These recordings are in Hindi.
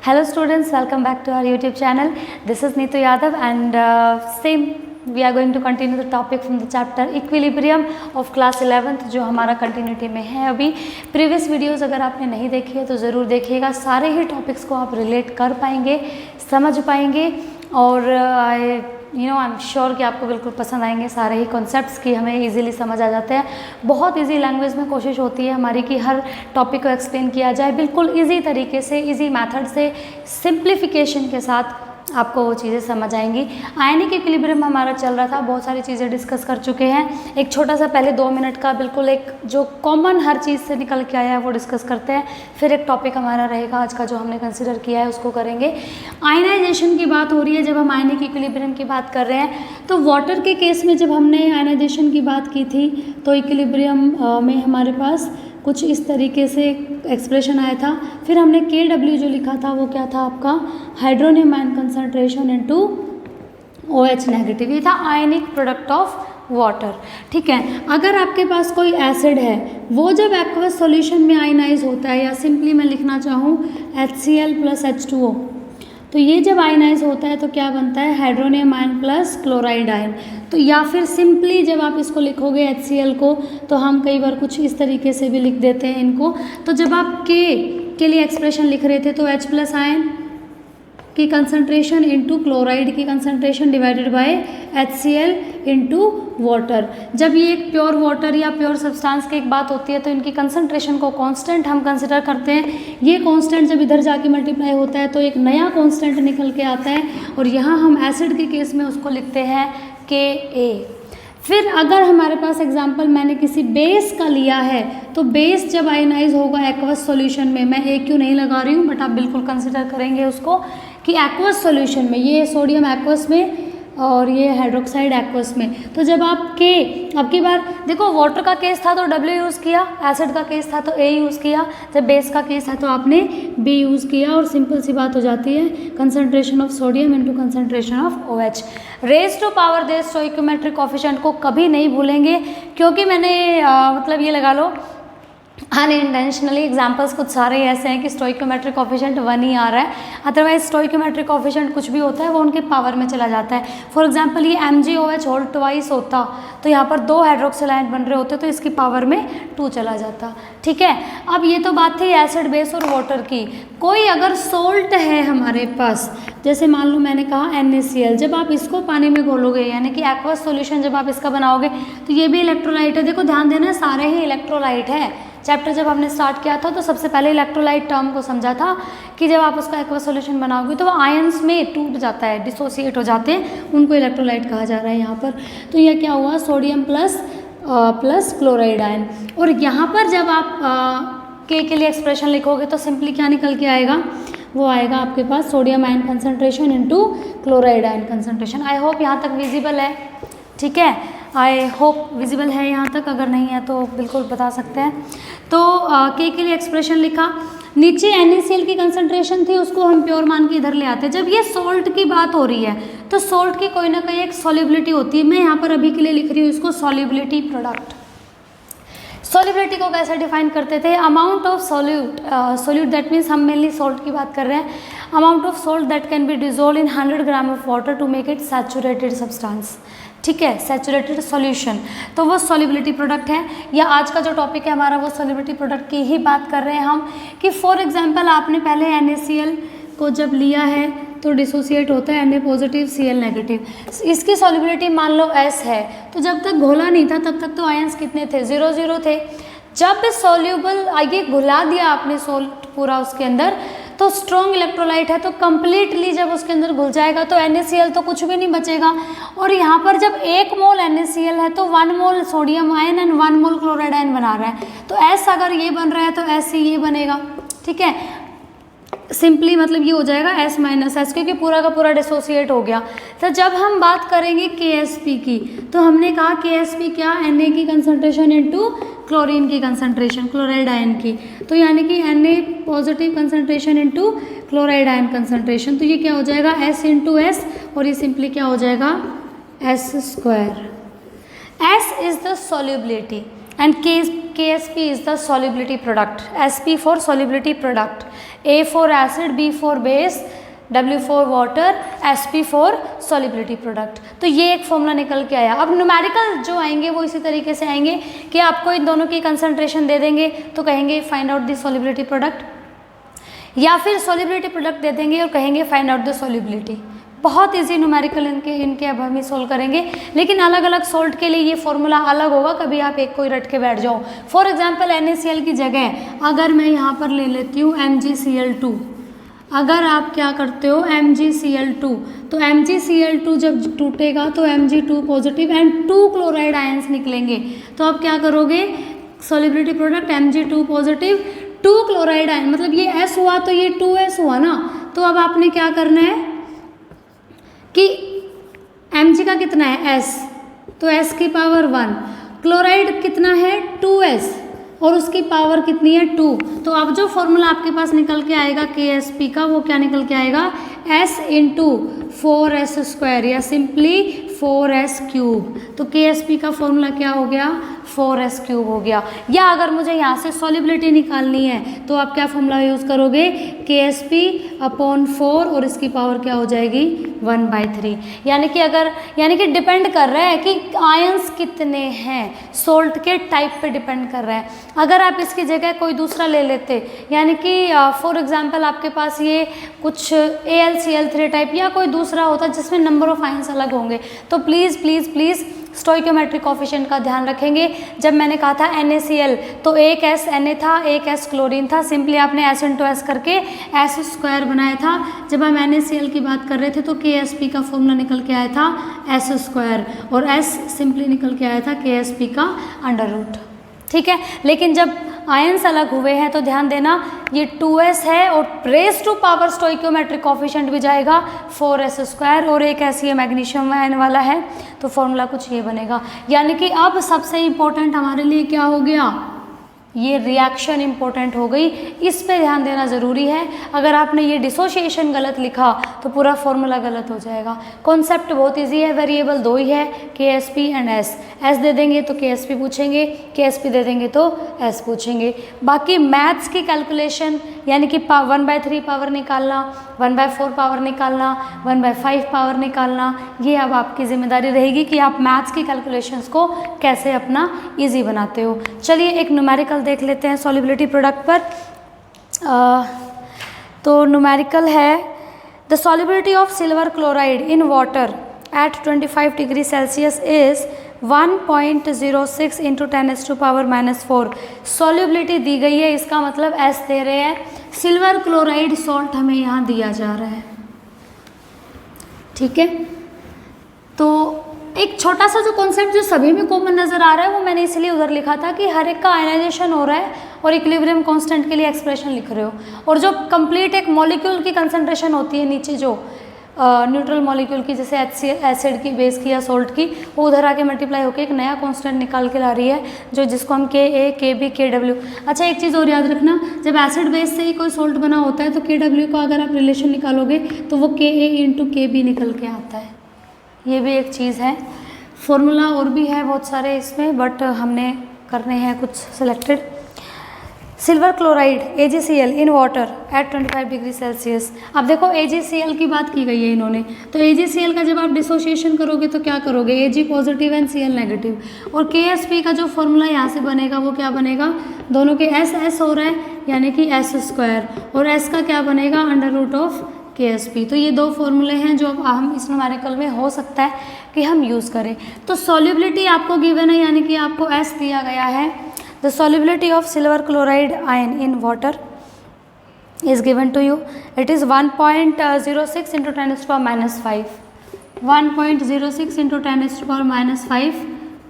Hello students, welcome back to our YouTube channel. This is Neetu Yadav and we are going to continue the topic from the chapter Equilibrium of class 11th जो हमारा continuity में है अभी. Previous videos अगर आपने नहीं देखी है तो ज़रूर देखिएगा. सारे ही topics को आप relate कर पाएंगे, समझ पाएंगे और आई एम श्योर कि आपको बिल्कुल पसंद आएंगे. सारे ही कॉन्सेप्ट्स की हमें इजीली समझ आ जाते हैं. बहुत इजी लैंग्वेज में कोशिश होती है हमारी कि हर टॉपिक को एक्सप्लेन किया जाए बिल्कुल इजी तरीके से, इजी मेथड से, सिंप्लीफिकेशन के साथ आपको वो चीज़ें समझ आएंगी. आयनिक इक्विलिब्रियम हमारा चल रहा था, बहुत सारी चीज़ें डिस्कस कर चुके हैं. एक छोटा सा पहले 2 मिनट का बिल्कुल एक जो कॉमन हर चीज़ से निकल के आया है वो डिस्कस करते हैं. फिर एक टॉपिक हमारा रहेगा आज का जो हमने कंसिडर किया है उसको करेंगे. आयनाइजेशन की बात हो रही है. जब हम आयनिक इक्विलिब्रियम की बात कर रहे हैं तो वाटर के केस में जब हमने आयनाइजेशन की बात की थी तो इक्विलिब्रियम में हमारे पास कुछ इस तरीके से एक्सप्रेशन आया था. फिर हमने KW जो लिखा था वो क्या था आपका, hydronium ion concentration into OH negative. ये था आयनिक प्रोडक्ट ऑफ वाटर. ठीक है, अगर आपके पास कोई एसिड है वो जब एक्वस सॉल्यूशन में आयनाइज होता है, या सिंपली मैं लिखना चाहूँ HCl प्लस H2O, तो ये जब आयनाइज होता है तो क्या बनता है, hydronium ion plus chloride ion. तो या फिर सिंपली जब आप इसको लिखोगे HCl को तो हम कई बार कुछ इस तरीके से भी लिख देते हैं इनको. तो जब आप K के लिए एक्सप्रेशन लिख रहे थे तो H प्लस आयन की कंसंट्रेशन इनटू क्लोराइड की concentration divided by HCl into water. जब ये एक प्योर वाटर या प्योर सब्सटेंस की एक बात होती है तो इनकी कंसंट्रेशन को कांस्टेंट हम कंसिडर करते हैं. ये कांस्टेंट जब इधर जाके मल्टीप्लाई होता है तो एक नया कांस्टेंट निकल के आता है और यहाँ हम एसिड के केस में उसको लिखते हैं Ka. फिर अगर हमारे पास एग्जाम्पल मैंने किसी बेस का लिया है तो बेस जब आयनाइज होगा एक्वस सॉल्यूशन में, मैं AQ नहीं लगा रही हूँ बट आप बिल्कुल कंसिडर करेंगे उसको कि एक्वस सॉल्यूशन में, ये सोडियम एक्वस में और ये हाइड्रोक्साइड एक्वस में, तो जब आप K, अब की बार देखो वाटर का केस था तो W यूज़ किया, एसिड का केस था तो A यूज़ किया, जब बेस का केस था तो आपने B यूज़ किया और सिंपल सी बात हो जाती है concentration of sodium into concentration of OH. Raise to power the stoichiometric coefficient को कभी नहीं भूलेंगे क्योंकि मैंने मतलब ये लगा लो अनइंटेंशनली एग्जाम्पल्स कुछ सारे ऐसे हैं कि स्टोइकोमेट्रिक कोफिशिएंट 1 ही आ रहा है, अदरवाइज स्टोइकोमेट्रिक कोफिशिएंट कुछ भी होता है वो उनके पावर में चला जाता है. फॉर एग्जांपल ये MgOH होल ट्वाइस होता तो यहाँ पर 2 हाइड्रोक्सिल आयन बन रहे होते तो इसकी पावर में 2 चला जाता. ठीक है, अब ये तो बात थी एसिड बेस और वाटर की. कोई अगर सोल्ट है हमारे पास, जैसे मान लो मैंने कहा NaCl, जब आप इसको पानी में घोलोगे यानी कि एक्वस सॉल्यूशन जब आप इसका बनाओगे तो ये भी इलेक्ट्रोलाइट है. देखो ध्यान देना, सारे ही इलेक्ट्रोलाइट है. चैप्टर जब हमने स्टार्ट किया था तो सबसे पहले इलेक्ट्रोलाइट टर्म को समझा था कि जब आप उसका एक्वस सॉल्यूशन बनाओगे तो वो आयंस में टूट जाता है, डिसोसिएट हो जाते हैं, उनको इलेक्ट्रोलाइट कहा जा रहा है यहाँ पर. तो यह क्या हुआ, सोडियम प्लस क्लोराइड आयन. और यहाँ पर जब आप K के लिए एक्सप्रेशन लिखोगे तो सिंपली क्या निकल के आएगा, वो आएगा आपके पास sodium ion concentration into chloride ion concentration. I hope यहाँ तक विजिबल है. ठीक है, आई होप विजिबल है यहाँ तक, अगर नहीं है तो बिल्कुल बता सकते हैं. तो K के लिए एक्सप्रेशन लिखा, नीचे NaCl की कंसंट्रेशन थी उसको हम प्योर मान के इधर ले आते हैं. जब ये सोल्ट की बात हो रही है तो सोल्ट की कोई ना कोई एक सॉल्युबिलिटी होती है. मैं यहाँ पर अभी के लिए लिख रही हूँ इसको सॉल्युबिलिटी प्रोडक्ट. सॉल्युबिलिटी को कैसे डिफाइन करते थे, amount of solute that means हम मेनली सॉल्ट की बात कर रहे हैं, amount of salt that can be dissolve in 100 gram of water to make it saturated substance. ठीक है, सैचुरेटेड सॉल्यूशन, तो वो सॉल्युबिलिटी प्रोडक्ट है. या आज का जो टॉपिक है हमारा वो सॉल्युबिलिटी प्रोडक्ट की ही बात कर रहे हैं हम कि फॉर एग्जांपल आपने पहले NaCl को जब लिया है तो डिसोसिएट होता है Na पॉजिटिव Cl नेगेटिव. इसकी सॉल्युबिलिटी मान लो S है, तो जब तक घोला नहीं था तब तक तो आयंस कितने थे, 0 थे. जब सॉल्यूबल आइए घुला दिया आपने सोल्ट पूरा उसके अंदर तो स्ट्रॉन्ग इलेक्ट्रोलाइट है तो कंप्लीटली जब उसके अंदर घुल जाएगा तो NaCl तो कुछ भी नहीं बचेगा. और यहाँ पर जब 1 मोल NaCl है तो 1 मोल sodium ion and 1 mole chloride ion बना रहा है. तो S अगर ये बन रहा है तो S ही ये बनेगा. ठीक है, सिंपली मतलब ये हो जाएगा S माइनस S क्योंकि पूरा का पूरा डिसोसिएट हो गया. तो जब हम बात करेंगे KSP की तो हमने कहा KSP क्या, Na की कंसंट्रेशन इनटू क्लोरीन की कंसंट्रेशन, क्लोराइड आयन की. तो यानी कि Na positive concentration into chloride ion concentration. तो ये क्या हो जाएगा S इंटू S और ये सिंपली क्या हो जाएगा S square. S is the solubility and KSP is the solubility product, SP for solubility product, A for acid, B for base, W for water, SP for solubility product। तो ये एक फॉर्मूला निकल के आया। अब न्यूमेरिकल जो आएंगे वो इसी तरीके से आएंगे कि आपको इन दोनों की कंसंट्रेशन दे देंगे तो कहेंगे find out the solubility product, या फिर solubility product दे देंगे और कहेंगे फाइंड आउट द solubility। बहुत इजी न्यूमेरिकल इनके अब हम ही सोल्व करेंगे, लेकिन अलग अलग सोल्ट के लिए ये फॉर्मूला अलग होगा, कभी आप एक कोई रट के बैठ जाओ। फॉर एग्जांपल NaCl की जगह अगर मैं यहाँ पर ले लेती हूँ MgCl2, अगर आप क्या करते हो MgCl2, तो MgCl2 जब टूटेगा तो Mg2 positive and 2 chloride ions निकलेंगे। तो आप क्या करोगे, solubility product Mg2 positive 2 chloride ion, मतलब ये S हुआ तो ये 2S हुआ ना। तो अब आपने क्या करना है कि Mg का कितना है S, तो S की पावर 1, क्लोराइड कितना है 2S और उसकी पावर कितनी है 2। तो अब जो फॉर्मूला आपके पास निकल के आएगा KSP का, वो क्या निकल के आएगा S इंटू 4S² या सिंपली 4S क्यूब। तो KSP का फॉर्मूला क्या हो गया 4S क्यूब हो गया। या अगर मुझे यहाँ से सॉल्युबिलिटी निकालनी है तो आप क्या फॉर्मूला यूज़ करोगे KSP अपॉन 4 और इसकी पावर क्या हो जाएगी 1/3। यानी कि डिपेंड कर रहा है कि आयंस कितने हैं, सोल्ट के टाइप पे डिपेंड कर रहा है। अगर आप इसकी जगह कोई दूसरा ले लेते, यानी कि फॉर एग्जांपल आपके पास ये कुछ AlCl3 टाइप या कोई दूसरा होता जिसमें नंबर ऑफ आयंस अलग होंगे, तो please please please stoichiometric coefficient का ध्यान रखेंगे। जब मैंने कहा था NaCl तो एक S Na था, एक S क्लोरीन था, सिंपली आपने S इंटू S करके S² बनाया था। जब हम NaCl की बात कर रहे थे तो KSP का फॉर्मूला निकल के आया था S² और S सिंपली निकल के आया था KSP का अंडर रूट। ठीक है, लेकिन जब आयंस अलग हुए हैं तो ध्यान देना ये 2S है और raise to power stoichiometric coefficient भी जाएगा 4S² और एक ऐसी है मैग्नीशियम आयन वाला है, तो फॉर्मूला कुछ ये बनेगा। यानी कि अब सबसे इम्पोर्टेंट हमारे लिए क्या हो गया, ये रिएक्शन इंपॉर्टेंट हो गई, इस पे ध्यान देना ज़रूरी है। अगर आपने ये डिसोसिएशन गलत लिखा तो पूरा फॉर्मूला गलत हो जाएगा। कॉन्सेप्ट बहुत इजी है, वेरिएबल दो ही है KSP एंड S दे देंगे तो KSP पूछेंगे, KSP दे देंगे तो S पूछेंगे। बाकी मैथ्स की कैलकुलेशन यानी कि 1/3 पावर निकालना, 1/4 पावर निकालना, 1/5 पावर निकालना, ये अब आपकी जिम्मेदारी रहेगी कि आप मैथ्स की कैलकुलेशंस को कैसे अपना ईजी बनाते हो। चलिए एक न्यूमेरिकल देख लेते हैं सॉल्युबिलिटी प्रोडक्ट पर। तो न्यूमेरिकल है the solubility of silver chloride in water at 25 degree Celsius is 1.06 into 10⁻⁻⁴। Solubility दी गई है, इसका मतलब S दे रहे हैं, सिल्वर क्लोराइड सॉल्ट हमें यहाँ दिया जा रहा है। ठीक है, तो एक छोटा सा जो कॉन्सेप्ट जो सभी में कॉमन नज़र आ रहा है वो मैंने इसलिए उधर लिखा था कि हर एक का आयनाइजेशन हो रहा है और इक्विलिब्रियम कांस्टेंट के लिए एक्सप्रेशन लिख रहे हो, और जो कंप्लीट एक मॉलिक्यूल की कंसंट्रेशन होती है नीचे जो न्यूट्रल मॉलिक्यूल की, जैसे एसिड की, बेस की या सोल्ट की, वो उधर आके मल्टीप्लाई होकर एक नया कांस्टेंट निकाल के ला रही है जो जिसको हम Ka, Kb, Kw। अच्छा एक चीज़ और याद रखना, जब एसिड बेस से ही कोई सोल्ट बना होता है तो Kw का अगर आप रिलेशन निकालोगे तो वो Ka इंटू Kb निकल के आता है। ये भी एक चीज़ है। फॉर्मूला और भी है बहुत सारे इसमें, बट हमने करने हैं कुछ selected. Silver chloride AgCl in water at 25 degree Celsius. अब देखो AgCl की बात की गई है इन्होंने, तो AgCl का जब आप डिसोसिएशन करोगे तो क्या करोगे, Ag positive and Cl negative, और KSP का जो फॉर्मूला यहाँ से बनेगा वो क्या बनेगा, दोनों के S हो रहा है यानी कि S², और S का क्या बनेगा √ऑफ KSP। तो ये दो फॉर्मूले हैं जो अब हम इस न्यूमेरिकल में हो सकता है कि हम यूज़ करें। तो सॉल्युबिलिटी आपको गिवन है यानी कि आपको S दिया गया है। The solubility of silver chloride ion in water is given to you, it is 1.06 into 10⁻⁵, 1.06 into 10⁻⁵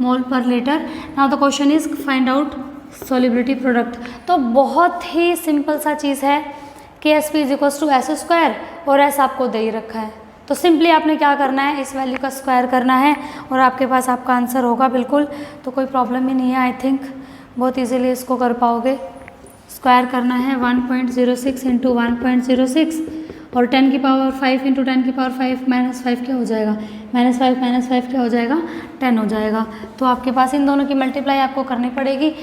mole per litre. Now the question is find out solubility product. तो बहुत ही सिंपल सा चीज़ है, KSP is equals to S² और S आपको दे ही रखा है, तो सिंपली आपने क्या करना है, इस वैल्यू का स्क्वायर करना है और आपके पास आपका आंसर होगा बिल्कुल। तो कोई प्रॉब्लम ही नहीं है, आई थिंक बहुत इजीली इसको कर पाओगे। स्क्वायर करना है 1.06 इंटू 1.06 और 10 की पावर 5 इंटू 10 की पावर 5 -5 क्या हो जाएगा, -5 क्या हो जाएगा, 10 हो जाएगा। तो आपके पास इन दोनों की मल्टीप्लाई आपको करनी पड़ेगी।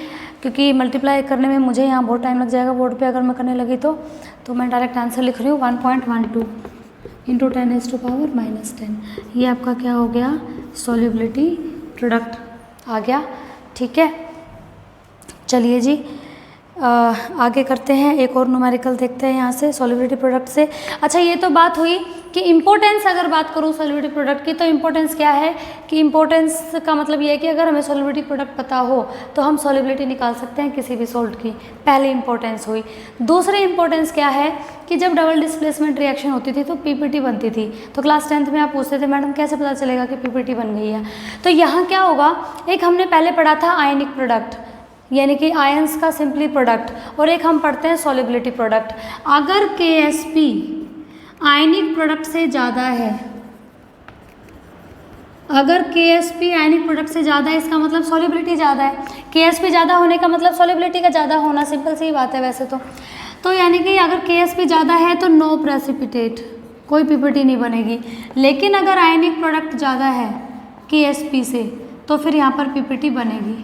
क्योंकि मल्टीप्लाई करने में मुझे यहाँ बहुत टाइम लग जाएगा बोर्ड पे अगर मैं करने लगी तो मैं डायरेक्ट आंसर लिख रही हूँ 1.12 इंटू 10⁻⁻10। ये आपका क्या हो गया, सॉल्युबिलिटी प्रोडक्ट आ गया। ठीक है, चलिए जी आगे करते हैं, एक और न्यूमेरिकल देखते हैं यहाँ से सॉल्युबिलिटी प्रोडक्ट से। अच्छा, ये तो बात हुई कि इम्पोर्टेंस, अगर बात करूँ सॉल्युबिलिटी प्रोडक्ट की तो इम्पोर्टेंस क्या है कि इम्पोर्टेंस का मतलब ये है कि अगर हमें सॉल्युबिलिटी प्रोडक्ट पता हो तो हम सॉल्युबिलिटी निकाल सकते हैं किसी भी सॉल्ट की, पहली इंपॉर्टेंस हुई। दूसरी इंपॉर्टेंस क्या है कि जब डबल डिस्प्लेसमेंट रिएक्शन होती थी तो पीपीटी बनती थी, तो क्लास 10th में आप पूछते थे मैडम कैसे पता चलेगा कि पीपीटी बन गई है। तो यहाँ क्या होगा, एक हमने पहले पढ़ा था आयनिक प्रोडक्ट यानी कि आयंस का सिंपली प्रोडक्ट, और एक हम पढ़ते हैं सॉल्युबिलिटी प्रोडक्ट। अगर KSP आयनिक प्रोडक्ट से ज़्यादा है, अगर KSP आयनिक प्रोडक्ट से ज़्यादा है इसका मतलब सॉल्युबिलिटी ज़्यादा है। KSP ज़्यादा होने का मतलब सॉल्युबिलिटी का ज़्यादा होना, सिंपल सी बात है वैसे तो यानी कि अगर KSP ज़्यादा है तो नो प्रेसिपिटेट, कोई पीपीटी नहीं बनेगी। लेकिन अगर आयनिक प्रोडक्ट ज़्यादा है KSP से तो फिर यहाँ पर पीपीटी बनेगी।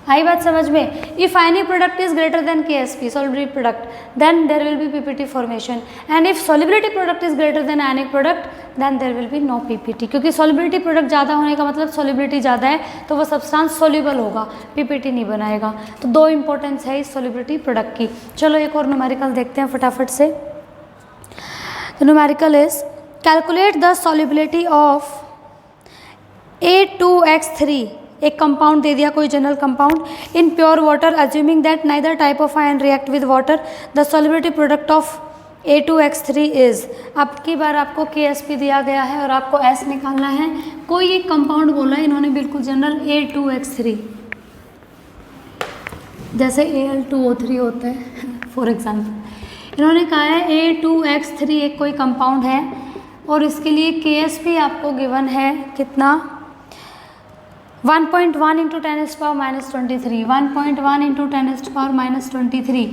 आई बात समझ में? If ionic product is greater than KSP solubility product then there will be PPT formation, and if solubility product is greater than ionic product then there will be no PPT. क्योंकि सॉल्युबिलिटी प्रोडक्ट ज़्यादा होने का मतलब सॉल्युबिलिटी ज़्यादा है तो वो सब्सटेंस सॉल्युबल होगा, पीपीटी नहीं बनाएगा। तो दो इंपॉर्टेंस है इस सॉल्युबिलिटी प्रोडक्ट की। चलो एक और न्यूमेरिकल देखते हैं फटाफट से। तो numerical is calculate the solubility of A2X3, एक कंपाउंड दे दिया कोई general compound, in pure water assuming that neither type of ion react with water, the solubility product of A2X3 is. अब की बार आपको KSP दिया गया है और आपको S निकालना है। कोई एक कंपाउंड बोला है इन्होंने बिल्कुल जनरल A2X3, जैसे Al2O3 होता है फॉर एग्जाम्पल। इन्होंने कहा है A2X3 एक कोई कंपाउंड है और इसके लिए KSP आपको गिवन है कितना, 1.1 इंटू 10⁻⁻23, 1.1 इंटू 10⁻⁻23।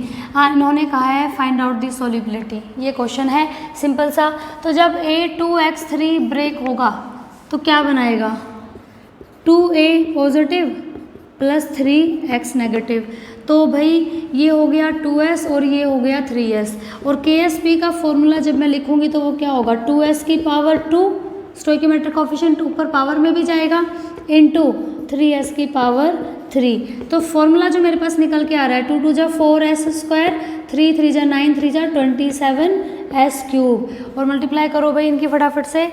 इन्होंने कहा है फाइंड आउट दी सॉल्युबिलिटी। ये क्वेश्चन है सिंपल सा। तो जब A2X3 ब्रेक होगा तो क्या बनाएगा, 2A positive plus 3X negative. तो भाई ये हो गया 2S और ये हो गया 3S, और KSP का फॉर्मूला जब मैं लिखूंगी तो वो क्या होगा, 2S की पावर 2, स्टोइकोमेट्रिक कोएफिशिएंट ऊपर पावर में भी जाएगा, इंटू 3S की पावर 3। तो फॉर्मूला जो मेरे पास निकल के आ रहा है 2 2 जा 4S², 3 3 जा 9 3 जा 27S³ और मल्टीप्लाई करो भाई इनकी फटाफट से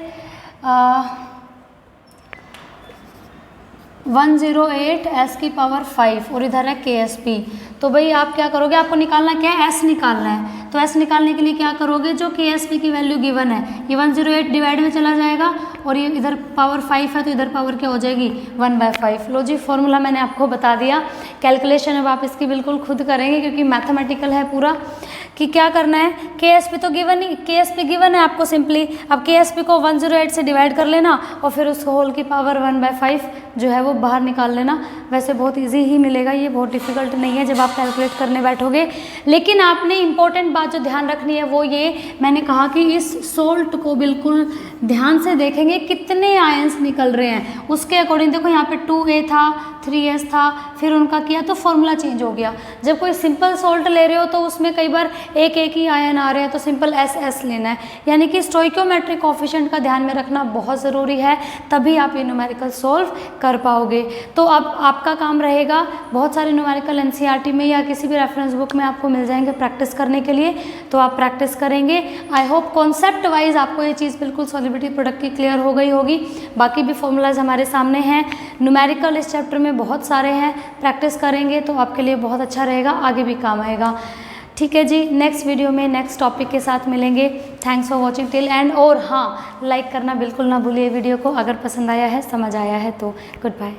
108S की पावर 5 और इधर है KSP। तो भाई आप क्या करोगे, आपको निकालना क्या है, S निकालना है। तो S निकालने के लिए क्या करोगे, जो KSP की वैल्यू गिवन है ये 108 डिवाइड में चला जाएगा और ये इधर पावर 5 है तो इधर पावर क्या हो जाएगी 1/5। लो जी फॉर्मूला मैंने आपको बता दिया। कैलकुलेशन अब आप इसकी बिल्कुल खुद करेंगे क्योंकि मैथमेटिकल है पूरा कि क्या करना है। KSP तो गिवन ही, KSP गिवन है आपको सिंपली। अब KSP को 108 से डिवाइड कर लेना और फिर उस होल की पावर 1/5 जो है वो बाहर निकाल लेना। वैसे बहुत इजी ही मिलेगा, ये बहुत डिफिकल्ट नहीं है जब आप कैलकुलेट करने बैठोगे। लेकिन आपने इंपॉर्टेंट बात जो ध्यान रखनी है वो ये, मैंने कहा कि इस सोल्ट को बिल्कुल ध्यान से देखेंगे कितने आयंस निकल रहे हैं उसके अकॉर्डिंग। देखो यहाँ पे 2A था, 3S था, फिर उनका किया तो फॉर्मूला चेंज हो गया। जब कोई सिंपल सोल्ट ले रहे हो तो उसमें कई बार एक ही आयन आ रहे हैं तो सिंपल SS लेना है। यानी कि स्टोइकोमेट्रिक कोएफिशिएंट का ध्यान में रखना बहुत ज़रूरी है, तभी आप ये न्यूमेरिकल सॉल्व कर पाओगे। तो अब आपका काम रहेगा, बहुत सारे न्यूमेरिकल NCERT में या किसी भी रेफरेंस बुक में आपको मिल जाएंगे प्रैक्टिस करने के लिए, तो आप प्रैक्टिस करेंगे। आई होप कॉन्सेप्ट वाइज आपको ये चीज़ बिल्कुल सॉल्युबिलिटी प्रोडक्ट की क्लियर हो गई होगी। बाकी भी फॉर्मूलाज हमारे सामने हैं, न्यूमेरिकल इस चैप्टर में बहुत सारे हैं, प्रैक्टिस करेंगे तो आपके लिए बहुत अच्छा रहेगा, आगे भी काम आएगा। ठीक है जी, नेक्स्ट वीडियो में नेक्स्ट टॉपिक के साथ मिलेंगे। Thanks for watching till and. और हाँ, लाइक करना बिल्कुल ना भूलिए वीडियो को, अगर पसंद आया है, समझ आया है तो। Good bye.